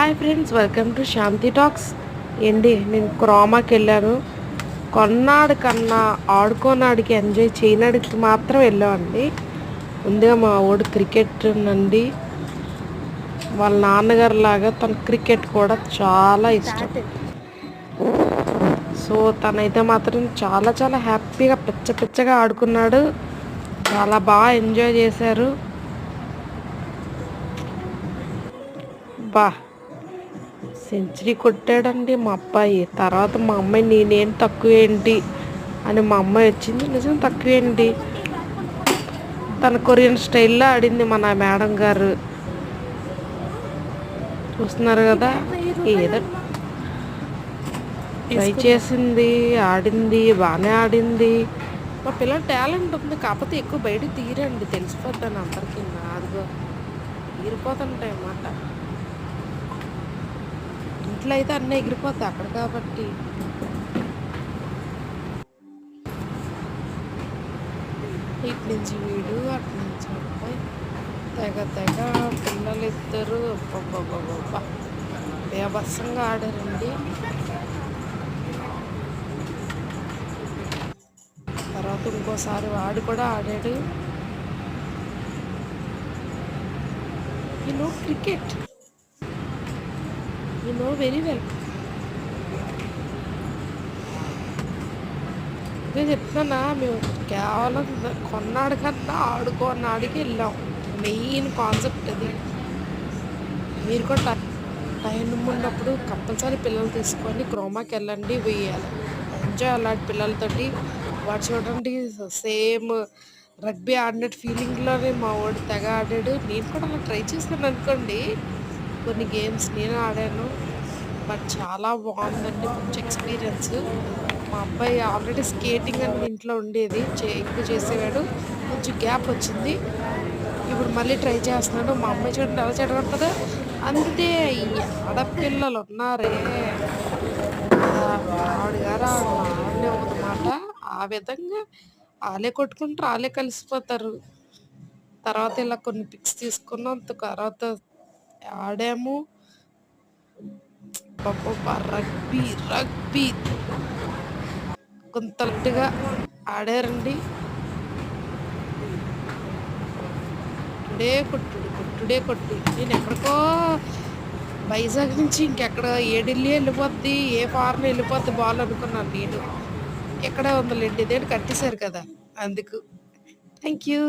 Hi friends, welcome to Shanti talks. ఏంటి, నేను క్రోమాకి వెళ్ళాను. కొన్నాడు కన్నా ఆడుకోనాడికి ఎంజాయ్ చేయనాడికి మాత్రం వెళ్ళామండి. ముందుగా మా వాడు క్రికెట్ నండి, వాళ్ళ నాన్నగారు లాగా తన క్రికెట్ కూడా చాలా ఇష్టం. సో తనైతే మాత్రం చాలా చాలా హ్యాపీగా పిచ్చగా ఆడుకున్నాడు. చాలా బాగా ఎంజాయ్ చేశారు. బా సెంచరీ కొట్టాడండి మా అబ్బాయి. తర్వాత మా అమ్మాయి నేనేం తక్కువేంటి అని మా అమ్మాయి వచ్చింది. నిజం తక్కువేంటి, తన కొరియన్ స్టైల్లో ఆడింది మన మేడం గారు. చూస్తున్నారు కదా, ఏదో ట్రై చేసింది, ఆడింది, బాగానే ఆడింది. మా పిల్లల టాలెంట్ ఉంది, కాకపోతే ఎక్కువ బయటకు తీరండి, తెలిసిపోద్దాను అందరికీ. అదిగో తీరిపోతుంటాయి అన్నమాట. ఇంట్లో అయితే అన్నీ ఎగిరిపోతాయి, అక్కడ కాబట్టి. ఇటు నుంచి వీడు, అటు నుంచి అబ్బాయి, తెగ పిల్లలు ఇద్దరు బేభత్సంగా ఆడారండి. తర్వాత ఇంకోసారి వాడు కూడా ఆడాడు. You know cricket, you know very well. నేను చెప్తున్నా, మేము కేవలం కొన్నాడు కన్నా ఆడుకోన్నాడికి వెళ్ళాం. మెయిన్ కాన్సెప్ట్ అది. మీరు కూడా టైం ఉన్నప్పుడు కంపల్సరీ పిల్లలు తీసుకొని క్రోమాకి వెళ్ళండి, వేయాలి, ఎంజాయ్ అలాంటి పిల్లలతోటి. వాడు చూడండి, సేమ్ రగ్బీ ఆడినట్టు ఫీలింగ్లోనే మా వాడు తెగ ఆడాడు. నేను కూడా అలా ట్రై చేశాను అనుకోండి, కొన్ని గేమ్స్ నేను ఆడాను. బట్ చాలా బాగుందండి, మంచి ఎక్స్పీరియన్స్. మా అబ్బాయి ఆల్రెడీ స్కేటింగ్ అని ఇంట్లో ఉండేది, ఎక్కువ చేసేవాడు. కొంచెం గ్యాప్ వచ్చింది, ఇప్పుడు మళ్ళీ ట్రై చేస్తున్నాడు. మా అమ్మాయి చూడండి ఎలా చెడగొడుతుందో. అంతే, ఈ ఆడపిల్లలు ఉన్నారే, ఆవిడగారు ఆడనే ఒకమాట. ఆ విధంగా వాళ్ళే కొట్టుకుంటారు, వాళ్ళే కలిసిపోతారు. తర్వాత ఇలా కొన్ని పిక్స్ తీసుకున్నాం, తర్వాత ఆడాము. Rugby rugby కొంతగా ఆడారండి. కొట్టుడే కొట్టు. నేను ఎక్కడికో వైజాగ్ నుంచి ఇంకెక్కడ ఏ ఢిల్లీ వెళ్ళిపోద్ది, ఏ ఫారెన్ వెళ్ళిపోద్ది బాల్ అనుకున్నాను. నేను ఎక్కడే ఉందండి, ఇదేంటి కట్టేశారు కదా, అందుకు. Thank you.